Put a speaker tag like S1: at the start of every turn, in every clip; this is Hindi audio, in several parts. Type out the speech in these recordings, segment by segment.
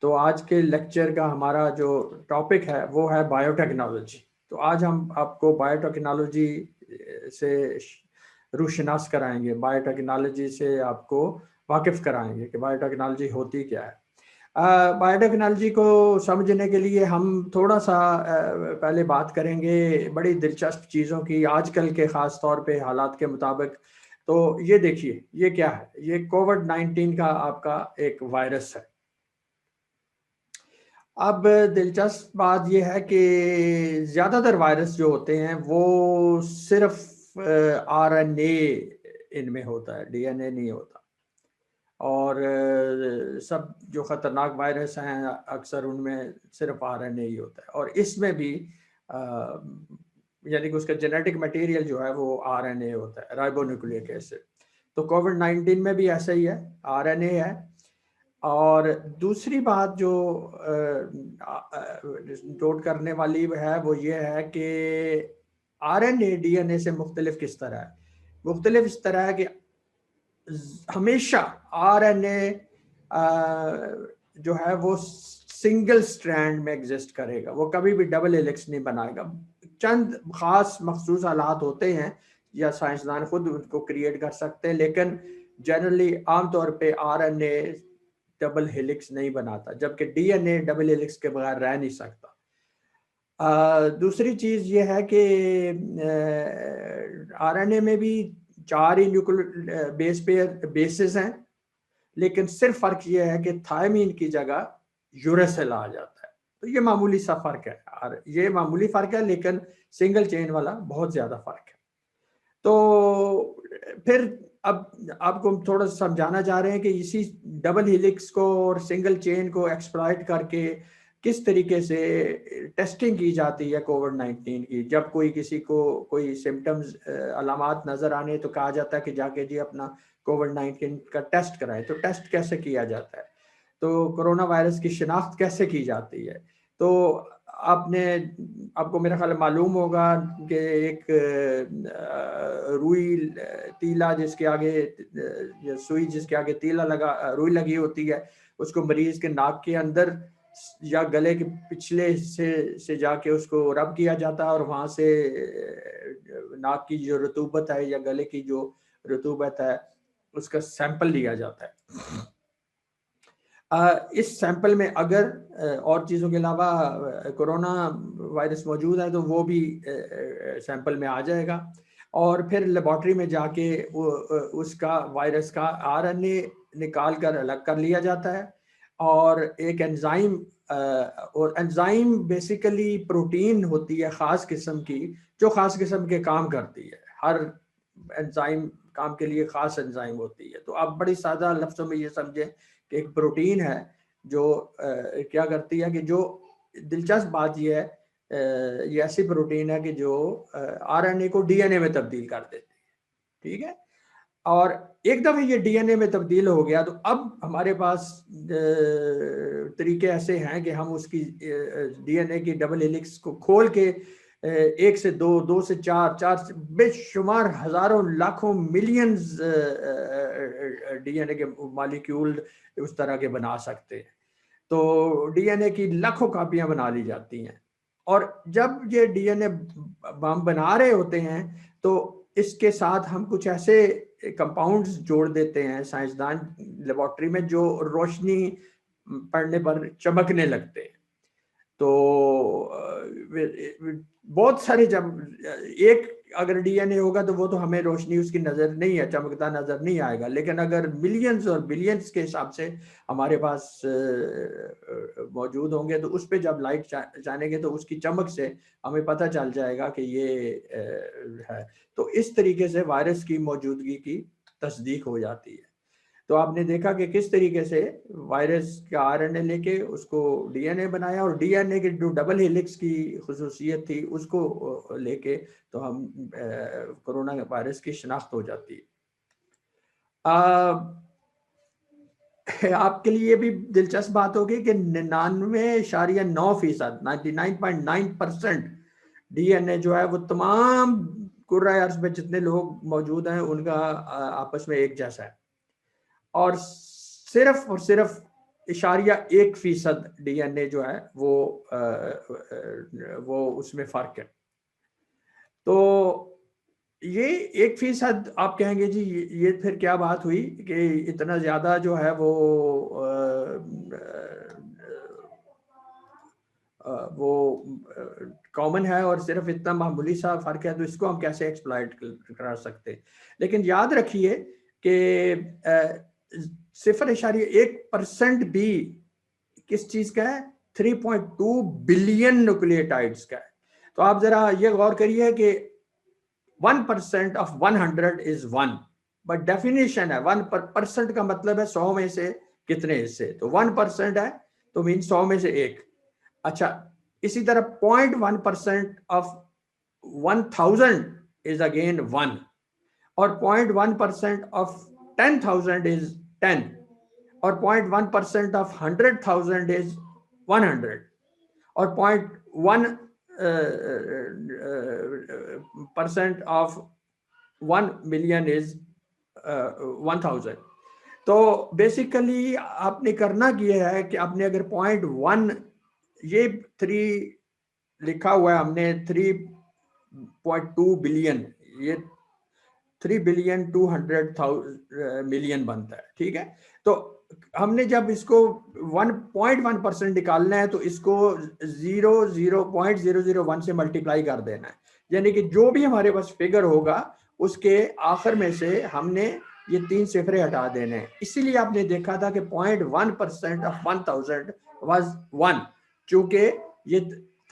S1: तो आज के लेक्चर का हमारा जो टॉपिक है वो है बायोटेक्नोलॉजी। तो आज हम आपको बायोटेक्नोलॉजी से रूशनास कराएंगे, बायोटेक्नोलॉजी से आपको वाकिफ कराएंगे कि बायोटेक्नोलॉजी होती क्या है। बायोटेक्नोलॉजी को समझने के लिए हम थोड़ा सा पहले बात करेंगे बड़ी दिलचस्प चीज़ों की, आजकल के ख़ास तौर पे हालात के मुताबिक। तो ये देखिए, ये क्या है? ये कोविड-19 का आपका एक वायरस है। अब दिलचस्प बात यह है कि ज़्यादातर वायरस जो होते हैं वो सिर्फ आरएनए इनमें होता है, डीएनए नहीं होता। और सब जो ख़तरनाक वायरस हैं अक्सर उनमें सिर्फ आरएनए ही होता है, और इसमें भी यानी कि उसका जेनेटिक मटेरियल जो है वो आरएनए होता है, राइबोन्यूक्लिक एसिड। तो कोविड-19 में भी ऐसा ही है, आरएनए है। और दूसरी बात जो नोट करने वाली है वो ये है कि आरएनए डीएनए से मुख्तलिफ किस तरह है। मुख्तलिफ इस तरह है कि हमेशा आरएनए जो है वो सिंगल स्ट्रैंड में एग्जिस्ट करेगा, वो कभी भी डबल हेलिक्स नहीं बनाएगा। चंद खास मखसूस हालात होते हैं या साइंसदान खुद उसको क्रिएट कर सकते हैं, लेकिन जनरली आमतौर पे आरएनए डबल हेलिक्स नहीं बनाता, जबकि डीएनए डबल हेलिक्स के बगैर रह नहीं सकता। दूसरी चीज़ ये है कि आरएनए में भी 4 ही न्यूक्लियर बेस पेयर बेसिस हैं, लेकिन सिर्फ फ़र्क ये है कि थायमीन की जगह यूरेसिल आ जाता है। तो ये मामूली सा फ़र्क है, और ये मामूली फ़र्क है, लेकिन सिंगल चेन वाला बहुत ज़्यादा फ़र्क है। तो फिर अब आपको हम थोड़ा समझाना चाह रहे हैं कि इसी डबल हेलिक्स को और सिंगल चेन को एक्सप्लॉइट करके किस तरीके से टेस्टिंग की जाती है कोविड-19 की। जब कोई किसी को कोई सिम्टम्स अलामात नज़र आने तो कहा जाता है कि जाके जी अपना कोविड-19 का टेस्ट कराएं। तो टेस्ट कैसे किया जाता है, तो कोरोना वायरस की शिनाख्त कैसे की जाती है। तो आपको मेरा ख्याल मालूम होगा कि एक रुई तीला जिसके आगे सुई जिसके आगे तीला लगा रुई लगी होती है, उसको मरीज के नाक के अंदर या गले के पिछले हिस्से से जाके उसको रब किया जाता है, और वहाँ से नाक की जो रतूबत है या गले की जो रतूबत है उसका सैंपल लिया जाता है। इस सैंपल में अगर और चीज़ों के अलावा कोरोना वायरस मौजूद है तो वो भी सैंपल में आ जाएगा, और फिर लेबॉर्ट्री में जाके उसका वायरस का आरएनए निकाल कर अलग कर लिया जाता है। और एक एंजाइम और एंजाइम बेसिकली प्रोटीन होती है ख़ास किस्म की, जो ख़ास किस्म के काम करती है। हर एंजाइम काम के लिए ख़ास एंजाइम होती है। तो आप बड़ी सादा लफ्ज़ों में ये समझें कि एक प्रोटीन है जो क्या करती है कि जो दिलचस्प बात यह है, ये ऐसी प्रोटीन है कि जो आरएनए को डीएनए में तब्दील कर देती है। ठीक है, और एक दफ़े ये डीएनए में तब्दील हो गया तो अब हमारे पास तरीके ऐसे हैं कि हम उसकी डीएनए की डबल हेलिक्स को खोल के 1 से 2, 2 से 4, 4 से बेशुमार हजारों लाखों मिलियंस डीएनए के मॉलिक्यूल उस तरह के बना सकते हैं। तो डीएनए की लाखों कापियां बना ली जाती हैं, और जब ये डीएनए हम बना रहे होते हैं तो इसके साथ हम कुछ ऐसे कंपाउंड्स जोड़ देते हैं साइंसदान लेबोरेटरी में, जो रोशनी पड़ने पर चमकने लगते हैं। तो बहुत सारे, जब एक अगर डीएनए होगा तो वो तो हमें रोशनी उसकी नज़र नहीं है, चमकता नज़र नहीं आएगा, लेकिन अगर मिलियंस और बिलियंस के हिसाब से हमारे पास मौजूद होंगे तो उस पर जब लाइट जानेंगे तो उसकी चमक से हमें पता चल जाएगा कि ये है। तो इस तरीके से वायरस की मौजूदगी की तस्दीक हो जाती है। तो आपने देखा कि किस तरीके से वायरस का आरएनए लेके उसको डीएनए बनाया, और डीएनए की जो डबल हेलिक्स की खुसूसियत थी उसको लेके तो हम कोरोना वायरस की शिनाख्त हो जाती है। आपके लिए भी दिलचस्प बात होगी कि 99.9%, 99.9% डीएनए जो है वो तमाम कुर्रा अर्ज़ में जितने लोग मौजूद हैं उनका आपस में एक जैसा है, और सिर्फ 0.1% DNA जो है वो उसमें फर्क है। तो ये 1% आप कहेंगे जी ये फिर क्या बात हुई कि इतना ज्यादा जो है वो कॉमन है और सिर्फ इतना मामूली सा फर्क है, तो इसको हम कैसे एक्सप्लॉइट कर सकते हैं। लेकिन याद रखिए कि 0.1% भी किस चीज का है, 3.2 बिलियन न्यूक्लियोटाइड्स का है। तो आप जरा ये गौर करिए कि 1% ऑफ 100 इज 1, बट डेफिनेशन है 1% का मतलब है 100 में से कितने हिस्से, तो 1% है तो मीन 100 में से एक। अच्छा, इसी तरह 0.1% ऑफ 1000 इज अगेन 1, और 0.1% ऑफ 10,000 इज 10, और 0.1% ऑफ 100,000 इज 100, और 0.1% ऑफ 1 मिलियन इज 1000। तो बेसिकली आपने करना किया है कि आपने अगर 0.1, ये 3 लिखा हुआ है हमने 3.2 बिलियन, ये 3,200,000,000 बनता है, ठीक है। तो हमने जब इसको 1.1% निकालना है तो इसको 0.001 से मल्टीप्लाई कर देना है, यानी कि जो भी हमारे पास फिगर होगा उसके आखिर में से हमने ये 3 सिफरे हटा देने हैं। इसीलिए आपने देखा था कि 0.1% ऑफ 1000 वाज 1, चूंकि ये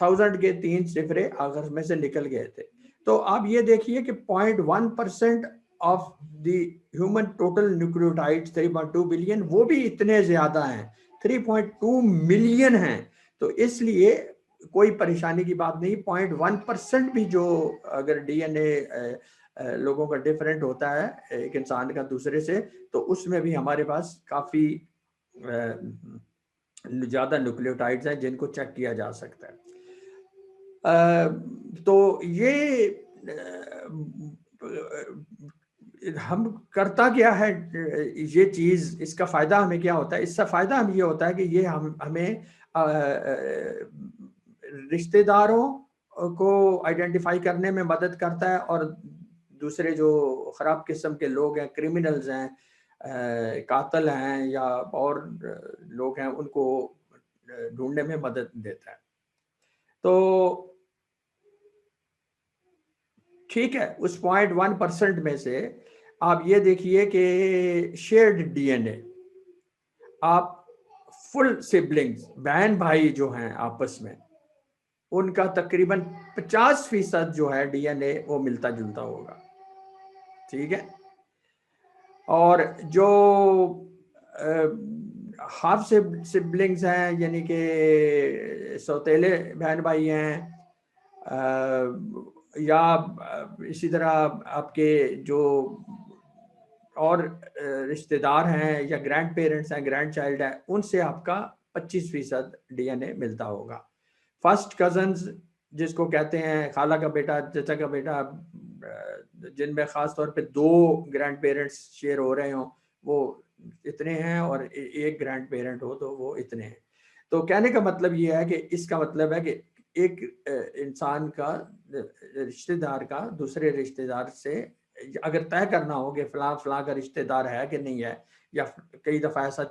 S1: 1000 के 3 सिफरे आखिर में से निकल गए थे। तो आप ये देखिए कि 0.1% of the human total nucleotides 3.2 billion, वो भी इतने ज्यादा हैं, 3.2 मिलियन हैं। तो इसलिए कोई परेशानी की बात नहीं, 0.1% भी जो अगर डीएनए लोगों का डिफरेंट होता है एक इंसान का दूसरे से, तो उसमें भी हमारे पास काफी ज्यादा न्यूक्लियोटाइड्स हैं जिनको चेक किया जा सकता है। तो ये हम करता क्या है ये चीज, इसका फायदा हमें क्या होता है, इसका फायदा हमें ये होता है कि ये हमें रिश्तेदारों को आइडेंटिफाई करने में मदद करता है, और दूसरे जो खराब किस्म के लोग हैं, क्रिमिनल्स हैं, कातल हैं या और लोग हैं, उनको ढूंढने में मदद देता है। तो ठीक है, उस 0.1% में से आप ये देखिए कि शेयर्ड डीएनए, आप फुल सिबलिंग्स, बहन भाई जो हैं आपस में, उनका तकरीबन 50% जो है डीएनए वो मिलता जुलता होगा, ठीक है। और जो हाफ सिबलिंग्स हैं, यानी कि सौतेले बहन भाई हैं, या इसी तरह आपके जो और रिश्तेदार हैं या ग्रैंड पेरेंट्स हैं, ग्रैंड चाइल्ड है, उनसे आपका 25% डीएनए मिलता होगा। फर्स्ट कजन्स जिसको कहते हैं, खाला का बेटा, चाचा का बेटा, जिनमें खास तौर पे 2 ग्रैंड पेरेंट्स शेयर हो रहे हों, वो इतने हैं, और एक ग्रैंड पेरेंट हो तो वो इतने हैं। तो कहने का मतलब ये है कि इसका मतलब है कि एक इंसान का, रिश्तेदार का दूसरे रिश्तेदार से अगर तय करना हो कि फलां फलां का रिश्तेदार है कि नहीं है, या कई दफ़ा ऐसा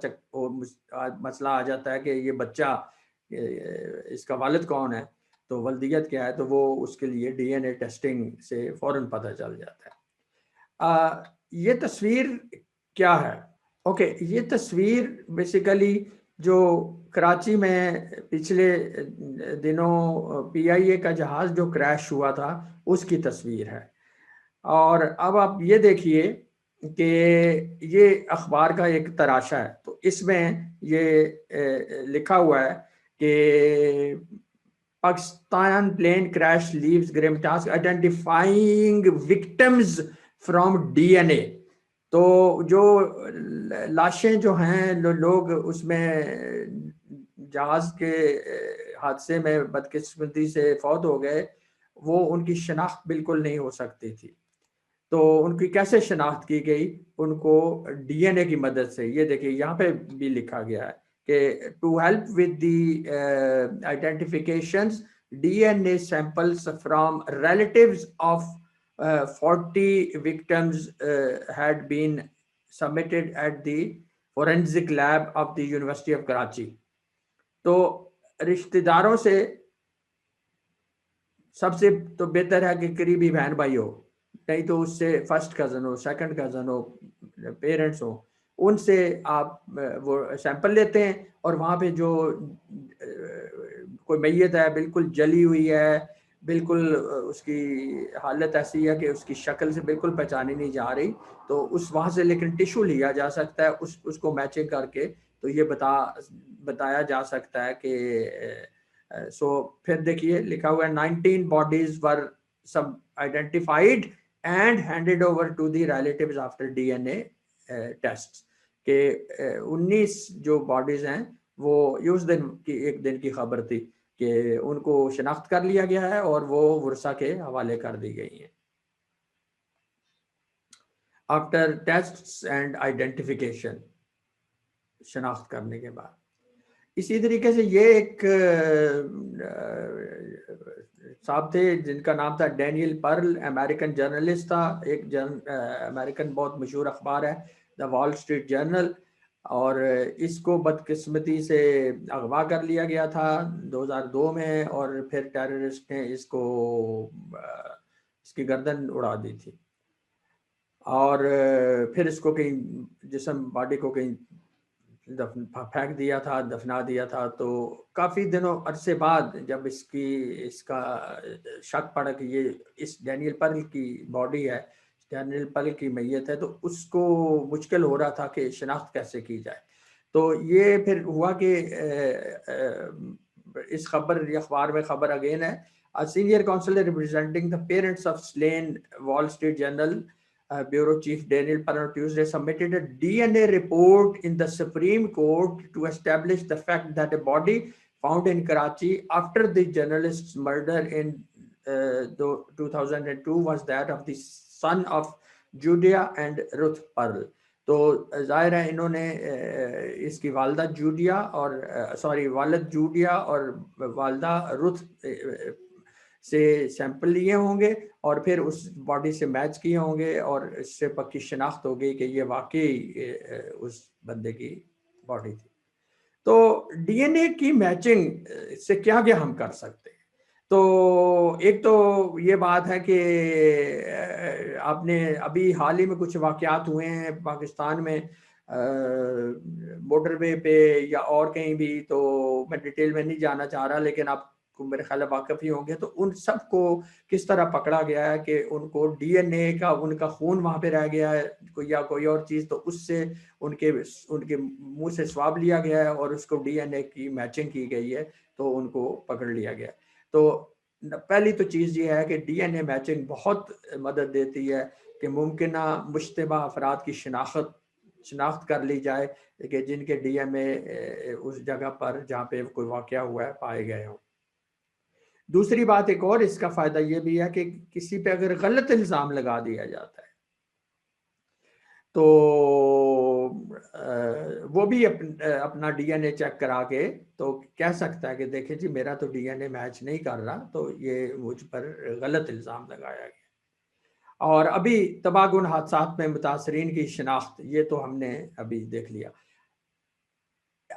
S1: मसला आ जाता है कि ये बच्चा, इसका वालिद कौन है, तो वल्दियत क्या है, तो वो उसके लिए डीएनए टेस्टिंग से फौरन पता चल जाता है। ये तस्वीर क्या है? ओके, ये तस्वीर बेसिकली जो कराची में पिछले दिनों पीआईए का जहाज जो क्रैश हुआ था उसकी तस्वीर है। और अब आप ये देखिए कि ये अखबार का एक तराशा है, तो इसमें ये लिखा हुआ है कि Pakistan plane crash leaves grim task identifying victims from DNA. तो जो लाशें जो हैं, लोग उसमें जहाज के हादसे में बदकिस्मती से फौत हो गए, वो उनकी शनाख्त बिल्कुल नहीं हो सकती थी। तो उनकी कैसे शनाख्त की गई? उनको डीएनए की मदद से। ये देखिए यहाँ पे भी लिखा गया है कि to help with the identifications DNA samples from relatives of 40 victims had been submitted at the forensic lab of the University of Karachi. तो रिश्तेदारों से सबसे तो बेहतर है कि करीबी बहन भाई हो, नहीं तो उससे फर्स्ट कज़न हो, सेकंड कज़न हो, पेरेंट्स हो, उनसे आप वो सैंपल लेते हैं और वहाँ पे जो कोई मैयत है बिल्कुल जली हुई है, बिल्कुल उसकी हालत ऐसी है कि उसकी शक्ल से बिल्कुल पहचानी नहीं जा रही, तो उस वहाँ से लेकिन टिश्यू लिया जा सकता है, उसको मैचिंग करके तो ये बताया जा सकता है कि सो फिर देखिए लिखा हुआ है 19 बॉडीज वर सब identified and handed over to the relatives after DNA test के 19 जो बॉडीज हैं वो उस दिन की एक दिन की खबर थी कि उनको शनाख्त कर लिया गया है और वो वर्षा के हवाले कर दी गई हैं आफ्टर टेस्ट्स एंड आइडेंटिफिकेशन, शनाख्त करने के बाद। इसी तरीके से ये एक साहब थे जिनका नाम था डैनियल पर्ल, अमेरिकन जर्नलिस्ट था, एक अमेरिकन बहुत मशहूर अखबार है द वॉल स्ट्रीट जर्नल, और इसको बदकिस्मती से अगवा कर लिया गया था 2002 में और फिर टेररिस्ट ने इसकी गर्दन उड़ा दी थी और फिर इसको कहीं जिस्म बॉडी को कहीं फेंक दिया था, दफना दिया था। तो काफ़ी दिनों अरसे बाद जब इसका शक पड़ा कि ये इस डैनियल पर्ल की बॉडी है, डैनियल पर्ल की मैयत है, तो उसको मुश्किल हो रहा था कि शनाख्त कैसे की जाए। तो ये फिर हुआ कि इस अखबार में खबर अगेन है, a senior counselor representing the parents of slain Wall Street Journal Bureau Chief Daniel Pearl on Tuesday submitted a DNA report in the Supreme Court to establish the fact that a body found in Karachi after the journalist's murder in 2002 was that of the son of Julia and Ruth Pearl. तो जाहिर है इन्होंने इसकी वालदा जूडिया और वालिद जूडिया और वालदा रुथ से सैंपल लिए होंगे और फिर उस बॉडी से मैच किए होंगे और इससे पक्की शनाख्त हो गई कि ये वाकई उस बंदे की बॉडी थी। तो डीएनए की मैचिंग से क्या क्या हम कर सकते हैं? तो एक तो ये बात है कि आपने अभी हाल ही में कुछ वाकयात हुए हैं पाकिस्तान में मोटरवे पे या और कहीं भी, तो मैं डिटेल में नहीं जाना चाह रहा, लेकिन आपको मेरे ख्याल वाकफ ही होंगे। तो उन सबको किस तरह पकड़ा गया है कि उनको डीएनए का उनका खून वहाँ पे रह गया है या कोई और चीज़, तो उससे उनके मुंह से स्वाब लिया गया है और उसको डीएनए की मैचिंग की गई है, तो उनको पकड़ लिया गया। तो पहली तो चीज़ ये है कि डीएनए मैचिंग बहुत मदद देती है कि मुमकिना मुश्तबा अफराद की शनाख्त कर ली जाए कि जिनके डीएनए उस जगह पर जहाँ पे कोई वाकया हुआ है पाए गए हों। दूसरी बात एक और इसका फ़ायदा ये भी है कि किसी पे अगर गलत इल्ज़ाम लगा दिया जाता है तो वो भी अपना डीएनए चेक करा के तो कह सकता है कि देखें जी मेरा तो डीएनए मैच नहीं कर रहा, तो ये मुझ पर गलत इल्ज़ाम लगाया गया। और अभी तबाहकुन हादसात में मुतासरीन की शनाख्त, ये तो हमने अभी देख लिया।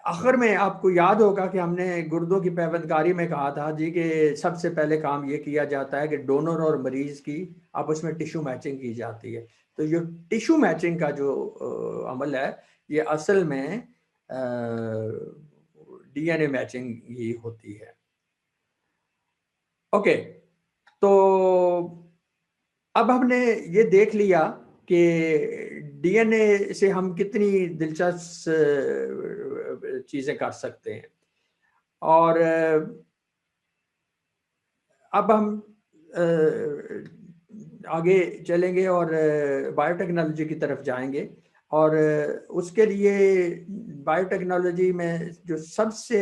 S1: आखिर में आपको याद होगा कि हमने गुर्दों की पैवंदकारी में कहा था जी कि सबसे पहले काम ये किया जाता है कि डोनर और मरीज की आपस में टिश्यू मैचिंग की जाती है। तो ये टिश्यू मैचिंग का जो अमल है ये असल में डीएनए मैचिंग ही होती है। ओके, तो अब हमने ये देख लिया कि डीएनए से हम कितनी दिलचस्प चीज़ें कर सकते हैं और अब हम आगे चलेंगे और बायोटेक्नोलॉजी की तरफ जाएंगे और उसके लिए बायोटेक्नोलॉजी में जो सबसे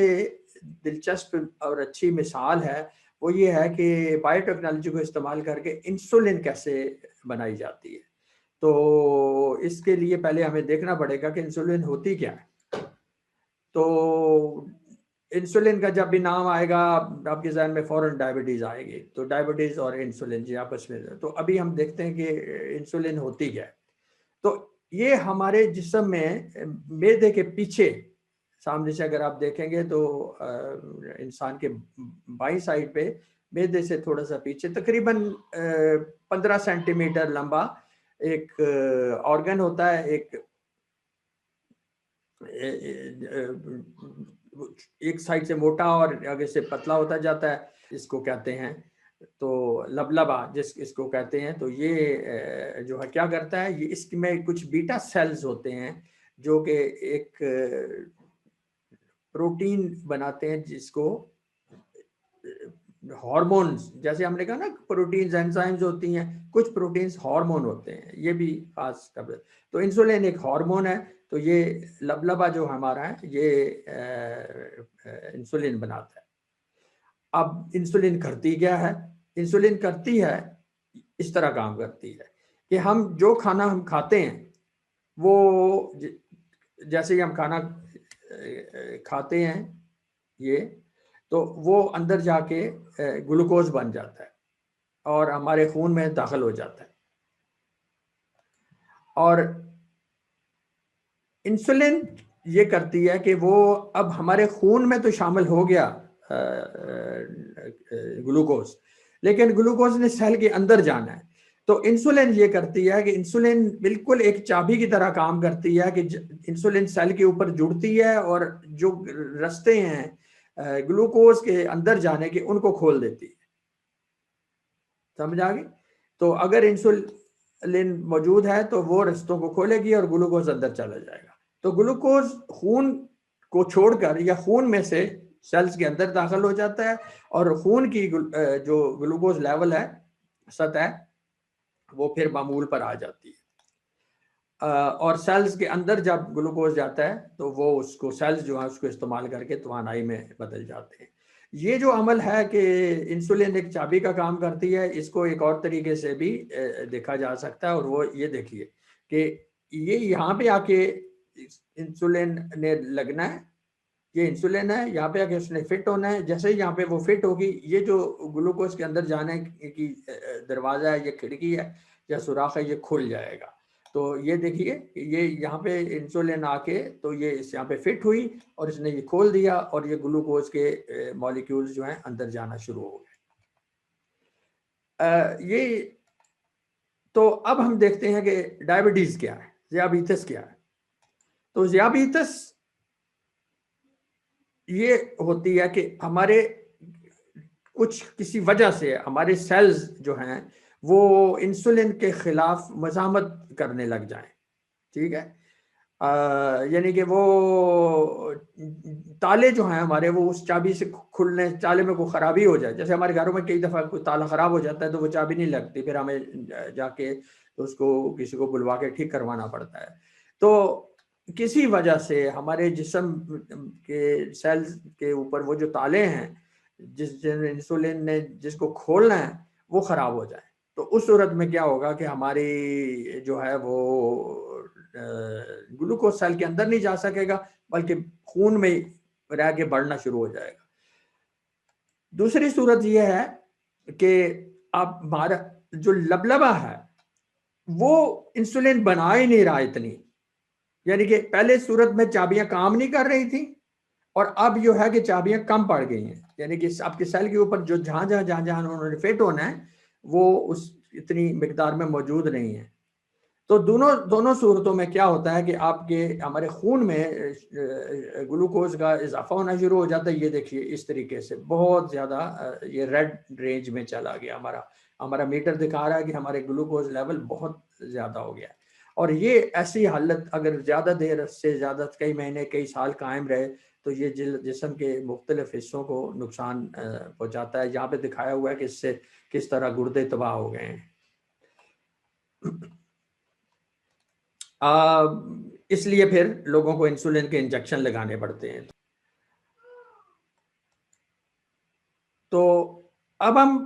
S1: दिलचस्प और अच्छी मिसाल है वो ये है कि बायोटेक्नोलॉजी को इस्तेमाल करके इंसुलिन कैसे बनाई जाती है। तो इसके लिए पहले हमें देखना पड़ेगा कि इंसुलिन होती क्या है। तो इंसुलिन का जब भी नाम आएगा आपके जहन में फौरन डायबिटीज आएगी। तो डायबिटीज और इंसुलिन जी आपस में, तो अभी हम देखते हैं कि इंसुलिन होती क्या है। तो ये हमारे जिस्म में मैदे के पीछे सामने से अगर आप देखेंगे तो इंसान के बाईं साइड पे मैदे से थोड़ा सा पीछे तकरीबन 15 सेंटीमीटर लंबा एक ऑर्गन होता है। एक साइड से मोटा और आगे से पतला होता जाता है, इसको कहते हैं तो लबलबा इसको कहते हैं। तो ये जो है क्या करता है, ये इसमें कुछ बीटा सेल्स होते हैं जो कि एक प्रोटीन बनाते हैं जिसको हार्मोन्स, जैसे हमने कहा ना प्रोटीन्स एंजाइम्स होती हैं, कुछ प्रोटीन्स हार्मोन होते हैं, ये भी खास कर। तो इंसुलिन एक हार्मोन है। तो ये लबलबा जो हमारा है ये इंसुलिन बनाता है। अब इंसुलिन करती क्या है? इंसुलिन करती है, इस तरह काम करती है कि हम जो खाना हम खाते हैं वो जैसे ही हम खाना खाते हैं ये, तो वो अंदर जाके ग्लूकोज बन जाता है और हमारे खून में दाखिल हो जाता है। और इंसुलिन ये करती है कि वो अब हमारे खून में तो शामिल हो गया ग्लूकोज, लेकिन ग्लूकोज ने सेल के अंदर जाना है। तो इंसुलिन ये करती है कि इंसुलिन बिल्कुल एक चाबी की तरह काम करती है कि इंसुलिन सेल के ऊपर जुड़ती है और जो रास्ते हैं ग्लूकोज के अंदर जाने के उनको खोल देती है। समझ आ गई? तो अगर इंसुलिन मौजूद है तो वो रास्तों को खोलेगी और ग्लूकोज अंदर चला जाएगा। तो ग्लूकोज खून को छोड़कर या खून में से सेल्स के अंदर दाखिल हो जाता है और खून की जो ग्लूकोज लेवल है सतह वो फिर मामूल पर आ जाती है। और सेल्स के अंदर जब ग्लूकोज जाता है तो वो उसको सेल्स जो है उसको इस्तेमाल करके तवानाई में बदल जाते हैं। ये जो अमल है कि इंसुलिन एक चाबी का काम करती है, इसको एक और तरीके से भी देखा जा सकता है। और वो ये देखिए कि ये यहाँ पे आके इंसुलिन ने लगना है, ये इंसुलिन है, यहाँ पे आके उसने फिट होना है। जैसे ही यहाँ पे वो फिट होगी, ये जो ग्लूकोज के अंदर जाने की दरवाजा है, ये खिड़की है या सुराख है, ये खुल जाएगा। तो ये देखिए ये यहाँ पे इंसुलिन आके तो ये इस यहाँ पे फिट हुई और इसने ये खोल दिया और ये ग्लूकोज के मॉलिक्यूल्स जो हैं अंदर जाना शुरू हो गए। ये तो अब हम देखते हैं कि डायबिटीज क्या है, ज़ियाबीतस क्या है। तो ज़ियाबीतस ये होती है कि हमारे कुछ किसी वजह से हमारे सेल्स जो हैं वो इंसुलिन के खिलाफ मज़ामत करने लग जाएं। ठीक है, यानी कि वो ताले जो हैं हमारे वो उस चाबी से खुलने, ताले में कोई ख़राबी हो जाए। जैसे हमारे घरों में कई दफ़ा कोई ताला ख़राब हो जाता है तो वो चाबी नहीं लगती, फिर हमें जाके तो उसको किसी को बुलवा के ठीक करवाना पड़ता है। तो किसी वजह से हमारे जिस्म के सेल्स के ऊपर वो जो ताले हैं जिस इंसुलिन ने जिसको खोलना है वो ख़राब हो जाए, तो उस सूरत में क्या होगा कि हमारी जो है वो ग्लूकोज सेल के अंदर नहीं जा सकेगा बल्कि खून में रह के बढ़ना शुरू हो जाएगा। दूसरी सूरत यह है कि आप हमारा जो लबलबा है वो इंसुलिन बना ही नहीं रहा इतनी, यानी कि पहले सूरत में चाबियां काम नहीं कर रही थी और अब जो है कि चाबियां कम पड़ गई हैं, यानी कि आपके सेल के ऊपर जो जहां जहां उन्होंने फिट होना है वो उस इतनी मिकदार में मौजूद नहीं है। तो दोनों सूरतों में क्या होता है कि आपके हमारे खून में ग्लूकोज का इजाफा होना शुरू हो जाता है। ये देखिए इस तरीके से बहुत ज़्यादा ये रेड रेंज में चला गया, हमारा हमारा मीटर दिखा रहा है कि हमारे ग्लूकोज लेवल बहुत ज़्यादा हो गया। और ये ऐसी हालत अगर ज़्यादा देर से ज़्यादा कई महीने कई साल कायम रहे तो ये जिस्म के मुख्तलिफ हिस्सों को नुकसान पहुँचाता है। यहाँ पे दिखाया हुआ है कि इससे किस तरह गुर्दे तबाह हो गए हैं। इसलिए फिर लोगों को इंसुलिन के इंजेक्शन लगाने पड़ते हैं। तो अब हम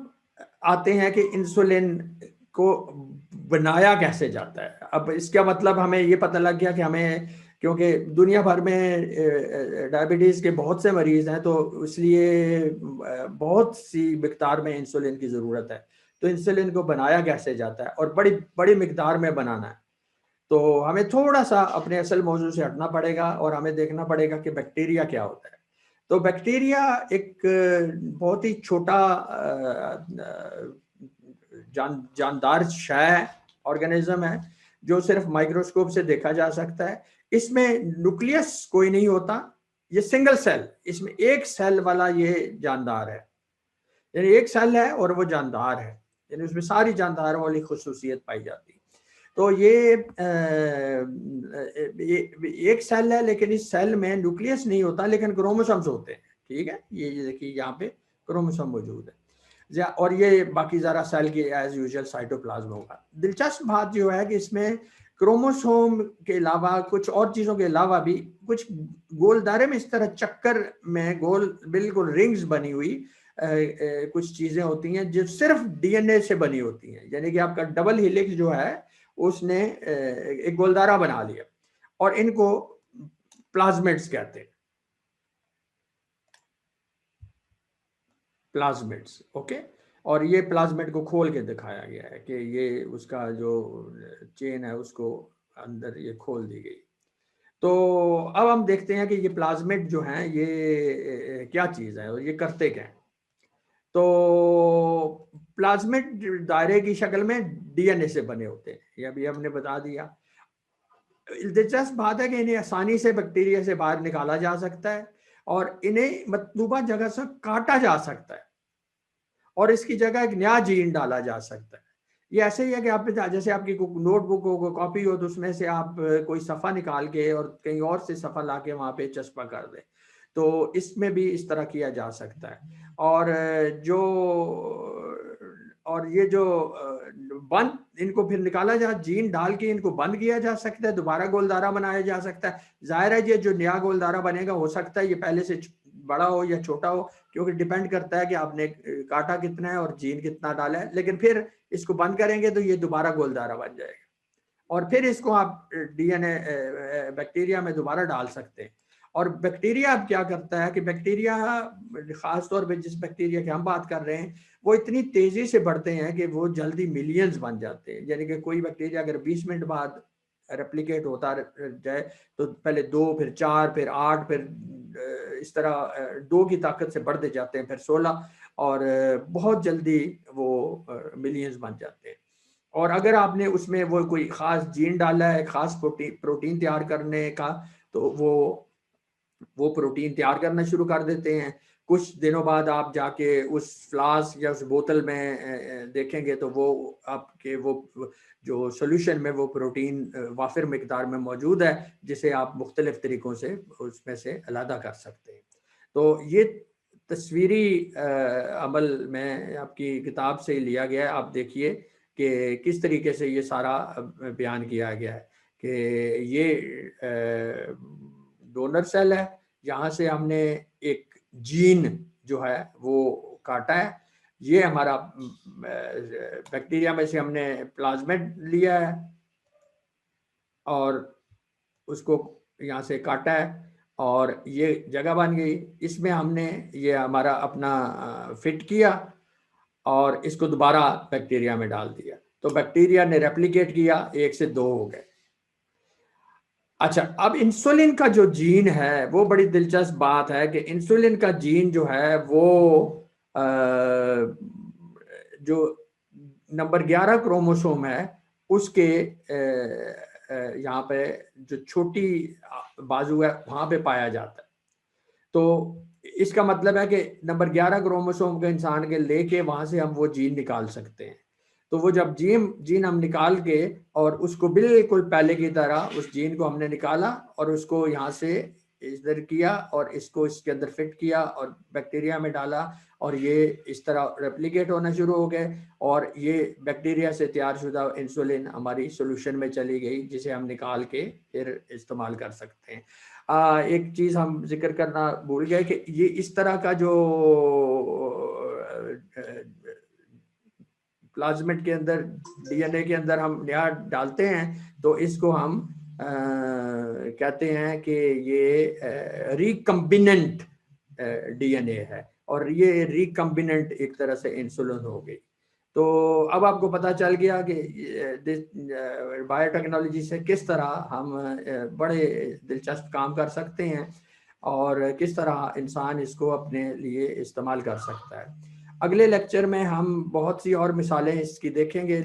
S1: आते हैं कि इंसुलिन को बनाया कैसे जाता है। अब इसका मतलब हमें ये पता लग गया कि हमें क्योंकि दुनिया भर में डायबिटीज़ के बहुत से मरीज़ हैं, तो इसलिए बहुत सी मिकदार में इंसुलिन की ज़रूरत है। तो इंसुलिन को बनाया कैसे जाता है और बड़ी बड़ी मिकदार में बनाना है, तो हमें थोड़ा-सा अपने असल मौजू से हटना पड़ेगा और हमें देखना पड़ेगा कि बैक्टीरिया क्या होता है। तो बैक्टीरिया एक बहुत ही छोटा जानदार शय ऑर्गेनिज्म है, जो सिर्फ माइक्रोस्कोप से देखा जा सकता है। इसमें न्यूक्लियस कोई नहीं होता, ये सिंगल सेल, इसमें एक सेल वाला ये जानदार है, यानी एक सेल है और वो जानदार है, यानी उसमें सारी जानदार वाली खुसूसियत पाई जाती है। तो ये एक सेल है, लेकिन इस सेल में न्यूक्लियस नहीं होता, लेकिन क्रोमोसोम्स होते हैं। ठीक है, ये देखिए यहाँ पे क्रोमोसोम मौजूद है, और ये बाकी ज़रा सेल की एज यूजुअल साइटोप्लाज्म होगा। दिलचस्प बात जो है कि इसमें क्रोमोसोम के अलावा कुछ और चीज़ों के अलावा भी कुछ गोल दायरे में इस तरह चक्कर में गोल बिल्कुल रिंग्स बनी हुई कुछ चीज़ें होती हैं जो सिर्फ डीएनए से बनी होती हैं, यानी कि आपका डबल हेलिक्स जो है उसने एक गोलदारा बना लिया, और इनको प्लाज्मिड्स कहते हैं, प्लाज्मिड्स। ओके, और ये प्लाज्मिड को खोल के दिखाया गया है कि ये उसका जो चेन है उसको अंदर ये खोल दी गई। तो अब हम देखते हैं कि ये प्लाज्मिड जो हैं ये क्या चीज़ है और ये करते क्या हैं। तो प्लाज्मिड दायरे की शक्ल में डीएनए से बने होते हैं, ये अभी हमने बता दिया। दिलचस्प बात है कि इन्हें आसानी से बैक्टीरिया से बाहर निकाला जा सकता है और इन्हें मतलूबा जगह से काटा जा सकता है और इसकी जगह एक नया जीन डाला जा सकता है। ये ऐसे ही है कि आप जैसे आपकी नोटबुक हो, कॉपी हो, तो उसमें से आप कोई सफ़ा निकाल के और कहीं और से सफ़ा ला के वहाँ पे चस्पा कर दें, तो इसमें भी इस तरह किया जा सकता है। और जो और ये जो बंद, इनको फिर निकाला जा, जीन डाल के इनको बंद किया जा सकता है, दोबारा गोलदारा बनाया जा सकता है। जाहिर है ये जो नया गोलदारा बनेगा हो सकता है ये पहले से बड़ा हो या छोटा हो, क्योंकि डिपेंड करता है कि आपने काटा कितना है और जीन कितना डाला है, लेकिन फिर इसको बंद करेंगे तो ये दोबारा गोलदारा बन जाएगा और फिर इसको आप डीएनए बैक्टीरिया में दोबारा डाल सकते हैं। और बैक्टीरिया अब क्या करता है कि बैक्टीरिया, खास तौर पे जिस बैक्टीरिया की हम बात कर रहे हैं, वो इतनी तेजी से बढ़ते हैं कि वो जल्दी मिलियंस बन जाते हैं। यानी कि कोई बैक्टीरिया अगर 20 मिनट बाद रेप्लिकेट होता जाए तो पहले 2, फिर 4, फिर 8, फिर इस तरह 2 की ताकत से बढ़ते जाते हैं, फिर 16, और बहुत जल्दी वो मिलियंस बन जाते हैं। और अगर आपने उसमें वो कोई खास जीन डाला है, खास प्रोटीन तैयार करने का, तो वो प्रोटीन तैयार करना शुरू कर देते हैं। कुछ दिनों बाद आप जाके उस फ्लास्क या उस बोतल में देखेंगे तो वो आपके वो जो सोल्यूशन में वो प्रोटीन वाफिर मिकदार में मौजूद है, जिसे आप मुख्तलिफ तरीक़ों से उसमें से अलहदा कर सकते हैं। तो ये तस्वीरी अमल में आपकी किताब से लिया गया है। आप देखिए कि किस तरीके से ये सारा बयान किया गया है कि ये डोनर सेल है, जहाँ से हमने एक जीन जो है वो काटा है। ये हमारा बैक्टीरिया में से हमने प्लाज्मिड लिया है और उसको यहाँ से काटा है और ये जगह बन गई। इसमें हमने ये हमारा अपना फिट किया और इसको दोबारा बैक्टीरिया में डाल दिया, तो बैक्टीरिया ने रेप्लिकेट किया, 1 से 2 हो गए। अच्छा, अब इंसुलिन का जो जीन है वो बड़ी दिलचस्प बात है कि इंसुलिन का जीन जो है वो जो नंबर 11 क्रोमोसोम है उसके यहाँ पे जो छोटी बाजू है वहाँ पे पाया जाता है। तो इसका मतलब है कि नंबर 11 क्रोमोसोम के इंसान के लेके वहाँ से हम वो जीन निकाल सकते हैं। तो वो जब जीन हम निकाल के और उसको बिल्कुल पहले की तरह उस जीन को हमने निकाला और उसको यहाँ से इधर किया और इसको इसके अंदर फिट किया और बैक्टीरिया में डाला और ये इस तरह रेप्लिकेट होना शुरू हो गए और ये बैक्टीरिया से तैयार शुदा इंसुलिन हमारी सोल्यूशन में चली गई, जिसे हम निकाल के फिर इस्तेमाल कर सकते हैं। एक चीज़ हम जिक्र करना भूल गए कि ये इस तरह का जो प्लाज्मिड के अंदर, डीएनए के अंदर हम नया डालते हैं, तो इसको हम कहते हैं कि ये रिकम्बिनेंट डीएनए है और ये रिकम्बिनेंट एक तरह से इंसुलिन हो गई। तो अब आपको पता चल गया कि बायोटेक्नोलॉजी से किस तरह हम बड़े दिलचस्प काम कर सकते हैं और किस तरह इंसान इसको अपने लिए इस्तेमाल कर सकता है। अगले लेक्चर में हम बहुत सी और मिसालें इसकी देखेंगे।